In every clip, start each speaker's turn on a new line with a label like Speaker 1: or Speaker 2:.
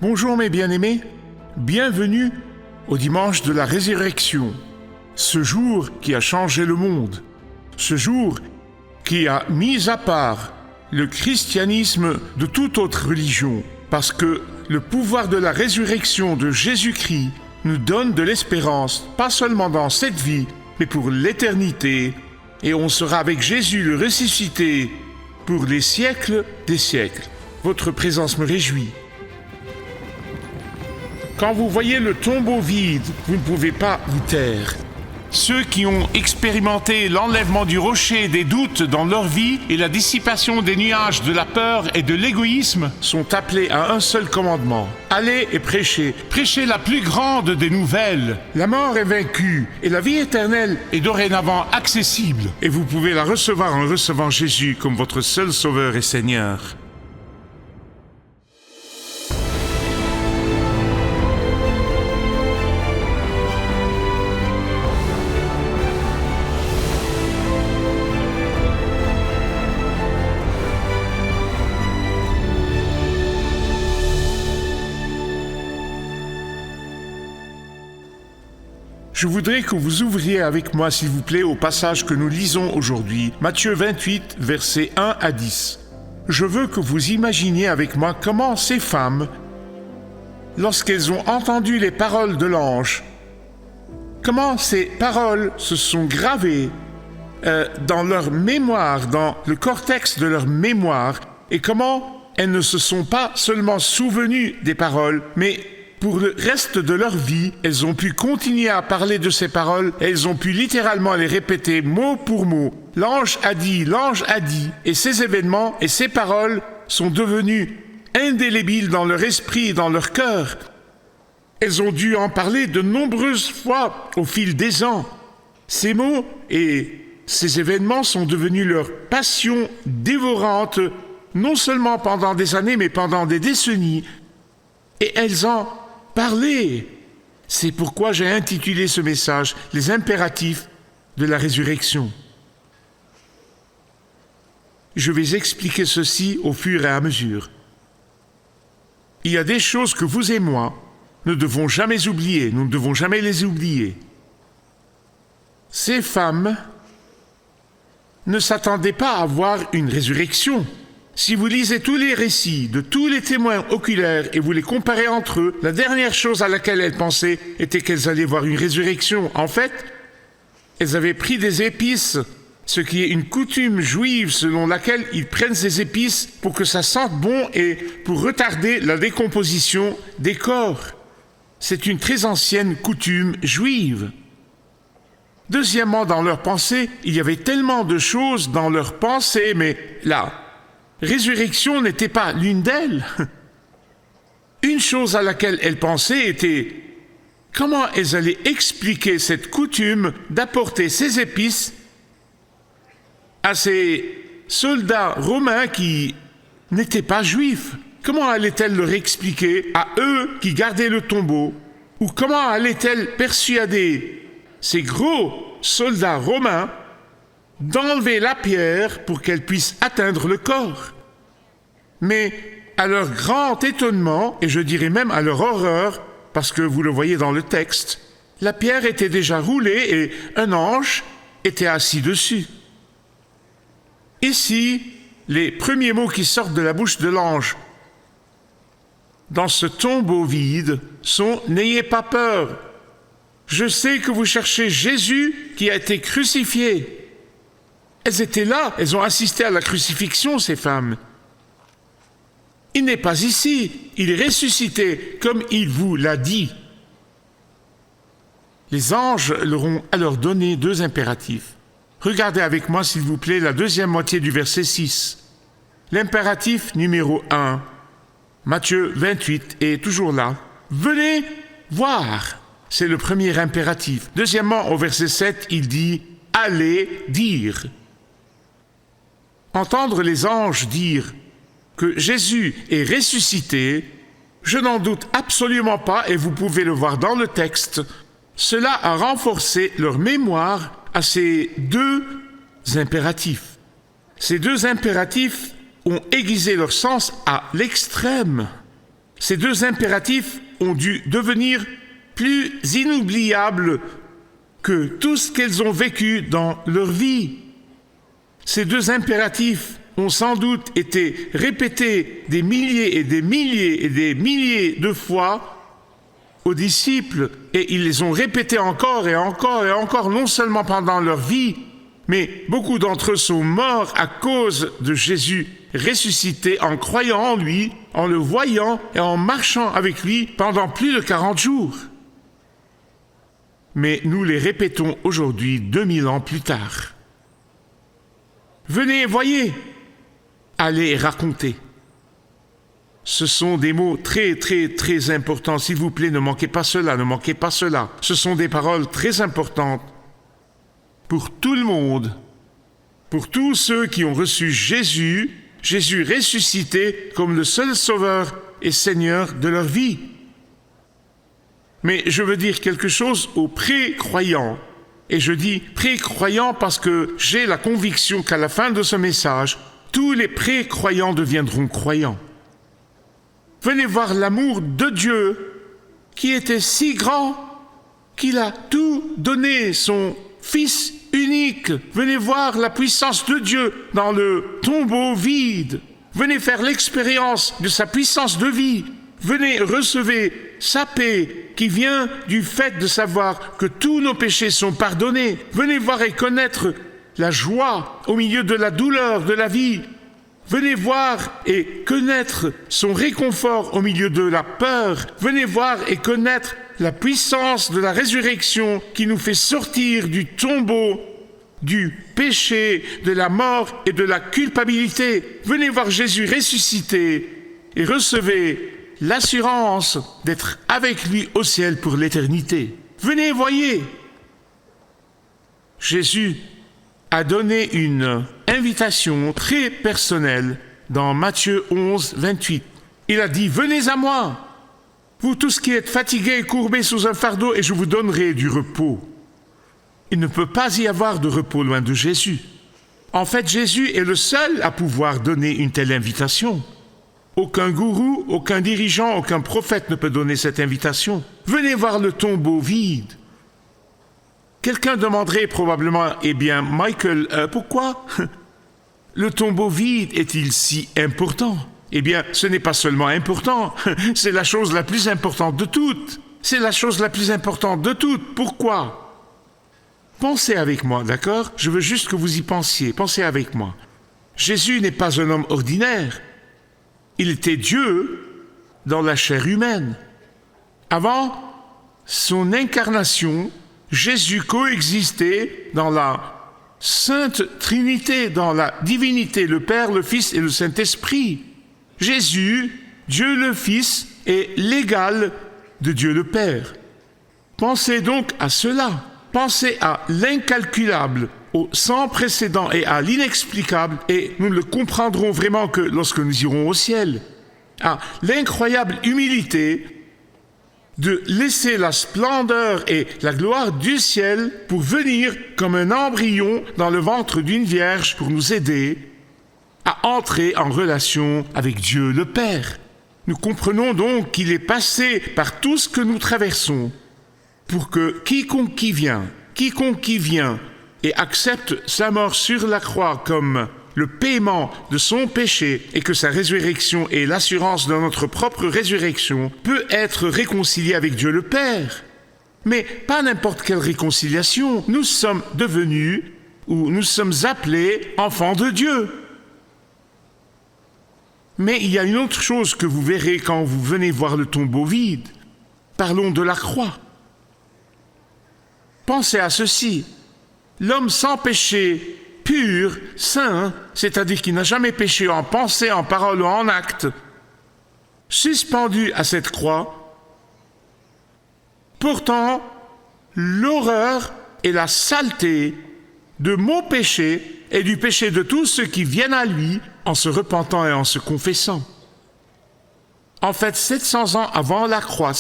Speaker 1: Bonjour mes bien-aimés, bienvenue au dimanche de la résurrection, ce jour qui a changé le monde, ce jour qui a mis à part le christianisme de toute autre religion, parce que le pouvoir de la résurrection de Jésus-Christ nous donne de l'espérance, pas seulement dans cette vie, mais pour l'éternité, et on sera avec Jésus le ressuscité pour les siècles des siècles. Votre présence me réjouit. Quand vous voyez le tombeau vide, vous ne pouvez pas vous taire. Ceux qui ont expérimenté l'enlèvement du rocher des doutes dans leur vie et la dissipation des nuages de la peur et de l'égoïsme sont appelés à un seul commandement. Allez et prêchez. Prêchez la plus grande des nouvelles. La mort est vaincue et la vie éternelle est dorénavant accessible. Et vous pouvez la recevoir en recevant Jésus comme votre seul Sauveur et Seigneur. Je voudrais que vous ouvriez avec moi, s'il vous plaît, au passage que nous lisons aujourd'hui, Matthieu 28, versets 1 à 10. Je veux que vous imaginiez avec moi comment ces femmes, lorsqu'elles ont entendu les paroles de l'ange, comment ces paroles se sont gravées dans leur mémoire, dans le cortex de leur mémoire, et comment elles ne se sont pas seulement souvenues des paroles, mais pour le reste de leur vie, elles ont pu continuer à parler de ces paroles, et elles ont pu littéralement les répéter mot pour mot. L'ange a dit, et ces événements et ces paroles sont devenus indélébiles dans leur esprit et dans leur cœur. Elles ont dû en parler de nombreuses fois au fil des ans. Ces mots et ces événements sont devenus leur passion dévorante, non seulement pendant des années, mais pendant des décennies. Et elles en parlaient. C'est pourquoi j'ai intitulé ce message « Les impératifs de la résurrection ». Je vais expliquer ceci au fur et à mesure. Il y a des choses que vous et moi ne devons jamais oublier, nous ne devons jamais les oublier. Ces femmes ne s'attendaient pas à voir une résurrection. Si vous lisez tous les récits de tous les témoins oculaires et vous les comparez entre eux, la dernière chose à laquelle elles pensaient était qu'elles allaient voir une résurrection. En fait, elles avaient pris des épices, ce qui est une coutume juive selon laquelle ils prennent ces épices pour que ça sente bon et pour retarder la décomposition des corps. C'est une très ancienne coutume juive. Deuxièmement, dans leur pensée, il y avait tellement de choses dans leur pensée, mais là, résurrection n'était pas l'une d'elles. Une chose à laquelle elles pensaient était comment elles allaient expliquer cette coutume d'apporter ces épices à ces soldats romains qui n'étaient pas juifs. Comment allaient-elles leur expliquer à eux qui gardaient le tombeau? Ou comment allaient-elles persuader ces gros soldats romains d'enlever la pierre pour qu'elle puisse atteindre le corps? Mais à leur grand étonnement, et je dirais même à leur horreur, parce que vous le voyez dans le texte, la pierre était déjà roulée et un ange était assis dessus. Ici, les premiers mots qui sortent de la bouche de l'ange dans ce tombeau vide sont « N'ayez pas peur, je sais que vous cherchez Jésus qui a été crucifié ». Elles étaient là, elles ont assisté à la crucifixion, ces femmes. Il n'est pas ici, il est ressuscité, comme il vous l'a dit. Les anges leur ont alors donné deux impératifs. Regardez avec moi, s'il vous plaît, la deuxième moitié du verset 6. L'impératif numéro 1, Matthieu 28, est toujours là. Venez voir, c'est le premier impératif. Deuxièmement, au verset 7, il dit « Allez dire ». Entendre les anges dire que Jésus est ressuscité, je n'en doute absolument pas, et vous pouvez le voir dans le texte, cela a renforcé leur mémoire à ces deux impératifs. Ces deux impératifs ont aiguisé leur sens à l'extrême. Ces deux impératifs ont dû devenir plus inoubliables que tout ce qu'elles ont vécu dans leur vie. Ces deux impératifs ont sans doute été répétés des milliers et des milliers et des milliers de fois aux disciples, et ils les ont répétés encore et encore et encore, non seulement pendant leur vie, mais beaucoup d'entre eux sont morts à cause de Jésus ressuscité, en croyant en lui, en le voyant et en marchant avec lui pendant plus de 40 jours. Mais nous les répétons aujourd'hui, 2000 ans plus tard. Venez, voyez, allez raconter. Ce sont des mots très, très, très importants. S'il vous plaît, ne manquez pas cela, ne manquez pas cela. Ce sont des paroles très importantes pour tout le monde, pour tous ceux qui ont reçu Jésus ressuscité comme le seul sauveur et Seigneur de leur vie. Mais je veux dire quelque chose aux pré-croyants. Et je dis pré-croyants parce que j'ai la conviction qu'à la fin de ce message, tous les pré-croyants deviendront croyants. Venez voir l'amour de Dieu qui était si grand qu'il a tout donné, son Fils unique. Venez voir la puissance de Dieu dans le tombeau vide. Venez faire l'expérience de sa puissance de vie. Venez recevoir sa paix qui vient du fait de savoir que tous nos péchés sont pardonnés. Venez voir et connaître la joie au milieu de la douleur de la vie. Venez voir et connaître son réconfort au milieu de la peur. Venez voir et connaître la puissance de la résurrection qui nous fait sortir du tombeau, du péché, de la mort et de la culpabilité. Venez voir Jésus ressuscité et recevez l'assurance d'être avec lui au ciel pour l'éternité. Venez, voyez. Jésus a donné une invitation très personnelle dans Matthieu 11, 28. Il a dit « Venez à moi, vous tous qui êtes fatigués et courbés sous un fardeau, et je vous donnerai du repos. » Il ne peut pas y avoir de repos loin de Jésus. En fait, Jésus est le seul à pouvoir donner une telle invitation. Aucun gourou, aucun dirigeant, aucun prophète ne peut donner cette invitation. Venez voir le tombeau vide. Quelqu'un demanderait probablement, eh bien, Michael, pourquoi le tombeau vide est-il si important? Eh bien, ce n'est pas seulement important, c'est la chose la plus importante de toutes. C'est la chose la plus importante de toutes. Pourquoi? Pensez avec moi, d'accord? Je veux juste que vous y pensiez. Pensez avec moi. Jésus n'est pas un homme ordinaire. Il était Dieu dans la chair humaine. Avant son incarnation, Jésus coexistait dans la Sainte Trinité, dans la divinité, le Père, le Fils et le Saint-Esprit. Jésus, Dieu le Fils, est l'égal de Dieu le Père. Pensez donc à cela. Pensez à l'incalculable, au sans précédent et à l'inexplicable, et nous ne le comprendrons vraiment que lorsque nous irons au ciel. À l'incroyable humilité de laisser la splendeur et la gloire du ciel pour venir comme un embryon dans le ventre d'une vierge pour nous aider à entrer en relation avec Dieu le Père. Nous comprenons donc qu'il est passé par tout ce que nous traversons pour que quiconque qui vient et accepte sa mort sur la croix comme le paiement de son péché et que sa résurrection est l'assurance de notre propre résurrection, peut être réconcilié avec Dieu le Père. Mais pas n'importe quelle réconciliation. Nous sommes devenus, ou nous sommes appelés enfants de Dieu. Mais il y a une autre chose que vous verrez quand vous venez voir le tombeau vide. Parlons de la croix. Pensez à ceci. L'homme sans péché, pur, saint, c'est-à-dire qui n'a jamais péché en pensée, en parole ou en acte, suspendu à cette croix, pourtant l'horreur et la saleté de mon péché et du péché de tous ceux qui viennent à lui en se repentant et en se confessant. En fait, 700 ans avant la croix,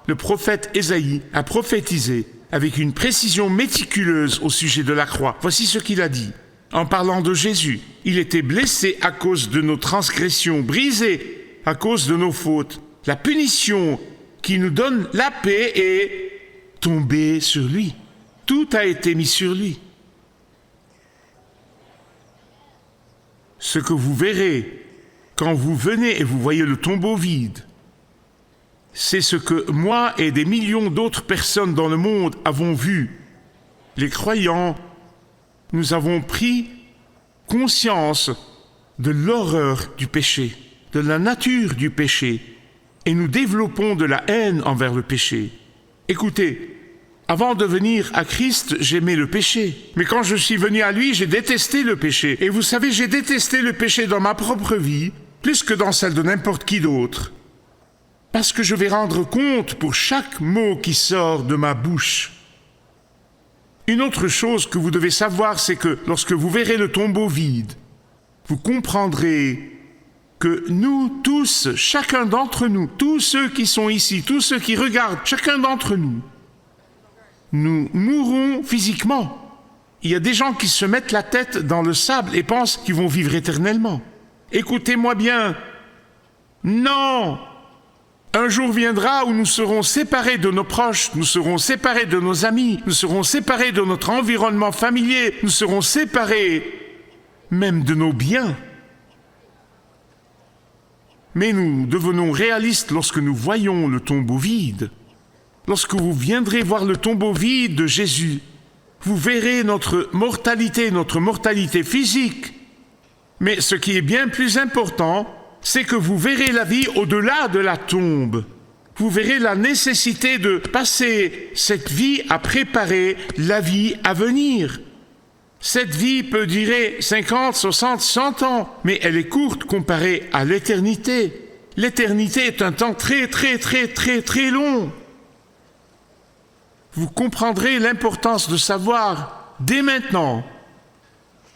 Speaker 1: le prophète Ésaïe a prophétisé avec une précision méticuleuse au sujet de la croix. Voici ce qu'il a dit. En parlant de Jésus, il était blessé à cause de nos transgressions, brisé à cause de nos fautes. La punition qui nous donne la paix est tombée sur lui. Tout a été mis sur lui. Ce que vous verrez quand vous venez et vous voyez le tombeau vide, c'est ce que moi et des millions d'autres personnes dans le monde avons vu. Les croyants, nous avons pris conscience de l'horreur du péché, de la nature du péché, et nous développons de la haine envers le péché. Écoutez, avant de venir à Christ, j'aimais le péché. Mais quand je suis venu à lui, j'ai détesté le péché. Et vous savez, j'ai détesté le péché dans ma propre vie, plus que dans celle de n'importe qui d'autre. Parce que je vais rendre compte pour chaque mot qui sort de ma bouche. Une autre chose que vous devez savoir, c'est que lorsque vous verrez le tombeau vide, vous comprendrez que nous tous, chacun d'entre nous, tous ceux qui sont ici, tous ceux qui regardent, chacun d'entre nous, nous mourrons physiquement. Il y a des gens qui se mettent la tête dans le sable et pensent qu'ils vont vivre éternellement. Écoutez-moi bien. Non! Un jour viendra où nous serons séparés de nos proches, nous serons séparés de nos amis, nous serons séparés de notre environnement familier, nous serons séparés même de nos biens. Mais nous devenons réalistes lorsque nous voyons le tombeau vide. Lorsque vous viendrez voir le tombeau vide de Jésus, vous verrez notre mortalité physique. Mais ce qui est bien plus important, c'est que vous verrez la vie au-delà de la tombe. Vous verrez la nécessité de passer cette vie à préparer la vie à venir. Cette vie peut durer 50, 60, 100 ans, mais elle est courte comparée à l'éternité. L'éternité est un temps très, très, très, très, très long. Vous comprendrez l'importance de savoir, dès maintenant,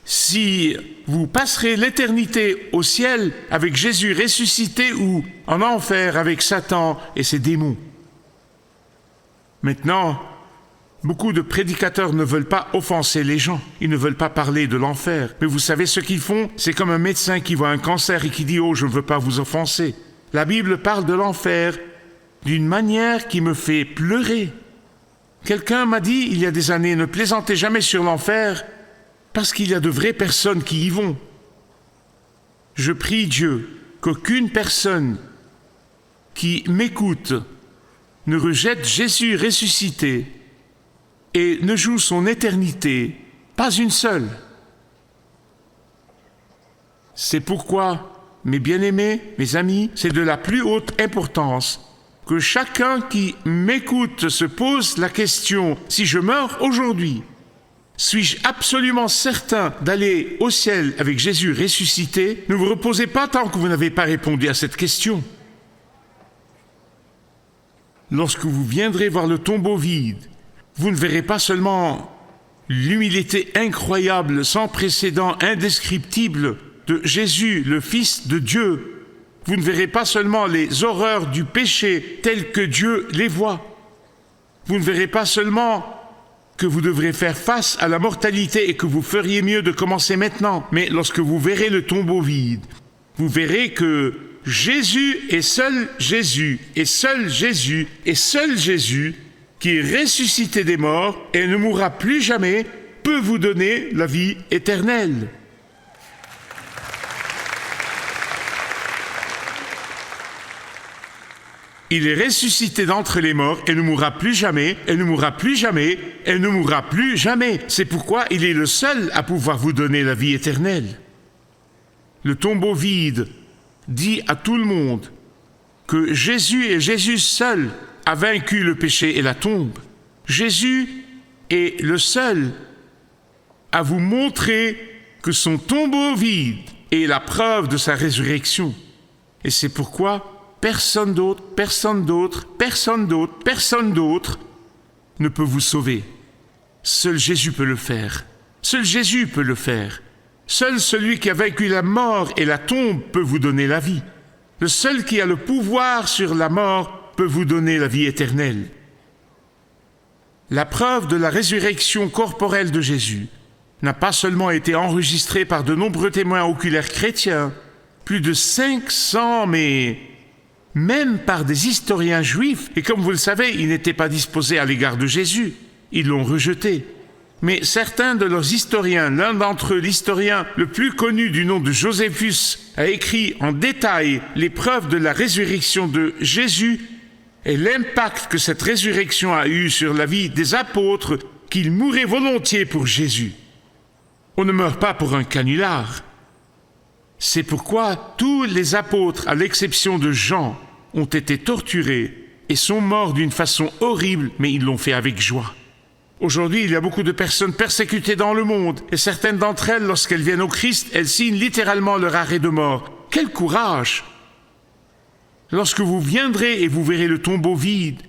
Speaker 1: si vous passerez l'éternité au ciel avec Jésus ressuscité ou en enfer avec Satan et ses démons. Maintenant, beaucoup de prédicateurs ne veulent pas offenser les gens. Ils ne veulent pas parler de l'enfer. Mais vous savez ce qu'ils font? C'est comme un médecin qui voit un cancer et qui dit « Oh, je ne veux pas vous offenser ». La Bible parle de l'enfer d'une manière qui me fait pleurer. Quelqu'un m'a dit il y a des années « Ne plaisantez jamais sur l'enfer ». Parce qu'il y a de vraies personnes qui y vont. Je prie Dieu qu'aucune personne qui m'écoute ne rejette Jésus ressuscité et ne joue son éternité, pas une seule. C'est pourquoi, mes bien-aimés, mes amis, c'est de la plus haute importance que chacun qui m'écoute se pose la question, si je meurs aujourd'hui, suis-je absolument certain d'aller au ciel avec Jésus ressuscité? Ne vous reposez pas tant que vous n'avez pas répondu à cette question. Lorsque vous viendrez voir le tombeau vide, vous ne verrez pas seulement l'humilité incroyable, sans précédent, indescriptible de Jésus, le Fils de Dieu. Vous ne verrez pas seulement les horreurs du péché telles que Dieu les voit. Vous ne verrez pas seulement que vous devrez faire face à la mortalité et que vous feriez mieux de commencer maintenant. Mais lorsque vous verrez le tombeau vide, vous verrez que Jésus est seul Jésus, et seul Jésus, et seul Jésus, qui est ressuscité des morts et ne mourra plus jamais, peut vous donner la vie éternelle. Il est ressuscité d'entre les morts et ne mourra plus jamais, et ne mourra plus jamais, et ne mourra plus jamais. C'est pourquoi il est le seul à pouvoir vous donner la vie éternelle. Le tombeau vide dit à tout le monde que Jésus et Jésus seul a vaincu le péché et la tombe. Jésus est le seul à vous montrer que son tombeau vide est la preuve de sa résurrection. Et c'est pourquoi personne d'autre ne peut vous sauver. Seul Jésus peut le faire. Seul Jésus peut le faire. Seul celui qui a vaincu la mort et la tombe peut vous donner la vie. Le seul qui a le pouvoir sur la mort peut vous donner la vie éternelle. La preuve de la résurrection corporelle de Jésus n'a pas seulement été enregistrée par de nombreux témoins oculaires chrétiens, Plus de 500, mais même par des historiens juifs. Et comme vous le savez, ils n'étaient pas disposés à l'égard de Jésus. Ils l'ont rejeté. Mais certains de leurs historiens, l'un d'entre eux, l'historien le plus connu du nom de Joséphus, a écrit en détail les preuves de la résurrection de Jésus et l'impact que cette résurrection a eu sur la vie des apôtres, qu'ils mouraient volontiers pour Jésus. On ne meurt pas pour un canular. C'est pourquoi tous les apôtres, à l'exception de Jean, ont été torturés et sont morts d'une façon horrible, mais ils l'ont fait avec joie. Aujourd'hui, il y a beaucoup de personnes persécutées dans le monde, et certaines d'entre elles, lorsqu'elles viennent au Christ, elles signent littéralement leur arrêt de mort. Quel courage! Lorsque vous viendrez et vous verrez le tombeau vide,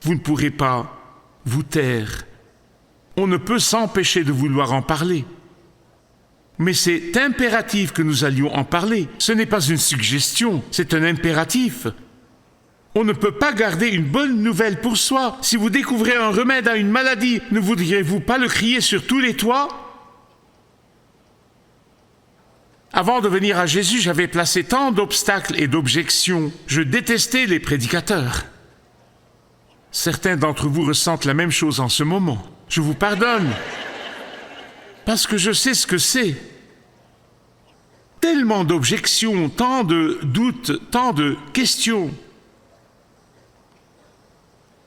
Speaker 1: vous ne pourrez pas vous taire. On ne peut s'empêcher de vouloir en parler. Mais c'est impératif que nous allions en parler. Ce n'est pas une suggestion, c'est un impératif. On ne peut pas garder une bonne nouvelle pour soi. Si vous découvrez un remède à une maladie, ne voudriez-vous pas le crier sur tous les toits? Avant de venir à Jésus, j'avais placé tant d'obstacles et d'objections. Je détestais les prédicateurs. Certains d'entre vous ressentent la même chose en ce moment. Je vous pardonne, parce que je sais ce que c'est. Tellement d'objections, tant de doutes, tant de questions.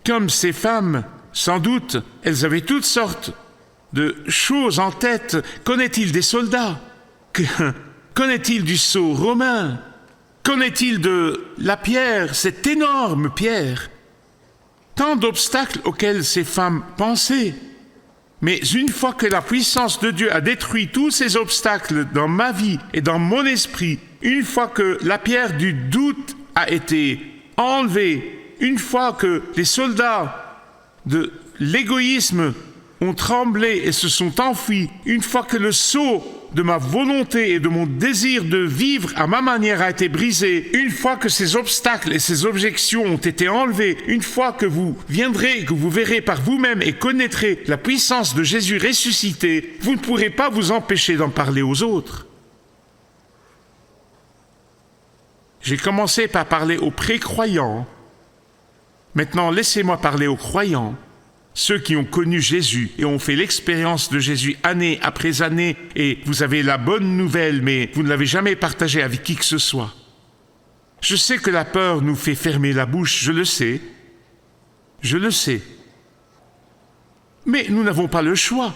Speaker 1: Comme ces femmes, sans doute, elles avaient toutes sortes de choses en tête. Qu'en est-il des soldats? Qu'en est-il du sceau romain? Qu'en est-il de la pierre, cette énorme pierre? Tant d'obstacles auxquels ces femmes pensaient. Mais une fois que la puissance de Dieu a détruit tous ces obstacles dans ma vie et dans mon esprit, une fois que la pierre du doute a été enlevée, une fois que les soldats de l'égoïsme ont tremblé et se sont enfuis, une fois que le sceau de ma volonté et de mon désir de vivre à ma manière a été brisé, une fois que ces obstacles et ces objections ont été enlevés, une fois que vous viendrez, que vous verrez par vous-même et connaîtrez la puissance de Jésus ressuscité, vous ne pourrez pas vous empêcher d'en parler aux autres. J'ai commencé par parler aux précroyants. Maintenant, laissez-moi parler aux croyants, ceux qui ont connu Jésus et ont fait l'expérience de Jésus année après année, et vous avez la bonne nouvelle, mais vous ne l'avez jamais partagée avec qui que ce soit. Je sais que la peur nous fait fermer la bouche, je le sais. Mais nous n'avons pas le choix.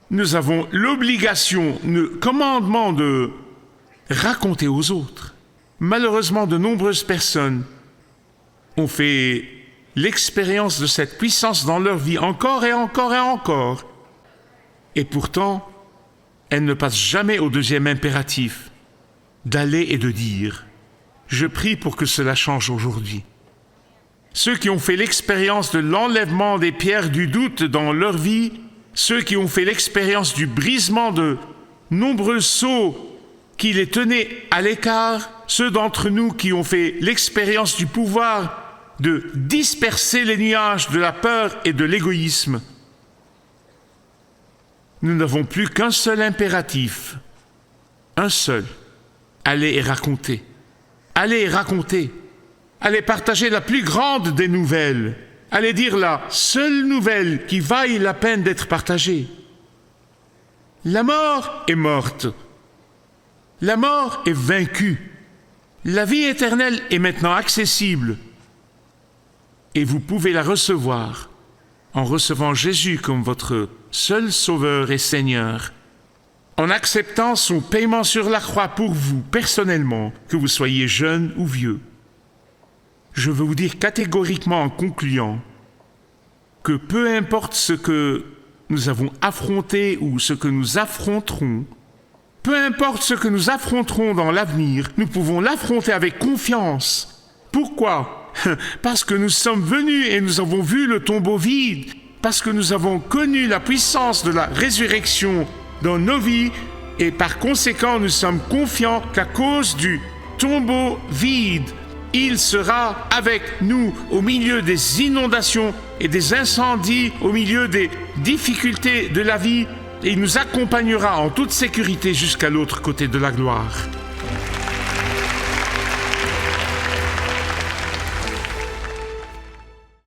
Speaker 1: Nous avons l'obligation, le commandement de raconter aux autres. Malheureusement, de nombreuses personnes ont fait l'expérience de cette puissance dans leur vie encore et encore et encore. Et pourtant, elles ne passent jamais au deuxième impératif, d'aller et de dire. Je prie pour que cela change aujourd'hui. Ceux qui ont fait l'expérience de l'enlèvement des pierres du doute dans leur vie, ceux qui ont fait l'expérience du brisement de nombreux sceaux qui les tenaient à l'écart, ceux d'entre nous qui ont fait l'expérience du pouvoir de disperser les nuages de la peur et de l'égoïsme. Nous n'avons plus qu'un seul impératif, un seul, aller et raconter. Allez et raconter. Allez partager la plus grande des nouvelles. Allez dire la seule nouvelle qui vaille la peine d'être partagée. La mort est morte. La mort est vaincue. La vie éternelle est maintenant accessible. Et vous pouvez la recevoir en recevant Jésus comme votre seul Sauveur et Seigneur, en acceptant son paiement sur la croix pour vous, personnellement, que vous soyez jeune ou vieux. Je veux vous dire catégoriquement en concluant que peu importe ce que nous avons affronté ou ce que nous affronterons, peu importe ce que nous affronterons dans l'avenir, nous pouvons l'affronter avec confiance. Pourquoi ? Parce que nous sommes venus et nous avons vu le tombeau vide, parce que nous avons connu la puissance de la résurrection dans nos vies, et par conséquent nous sommes confiants qu'à cause du tombeau vide, il sera avec nous au milieu des inondations et des incendies, au milieu des difficultés de la vie, et il nous accompagnera en toute sécurité jusqu'à l'autre côté de la gloire.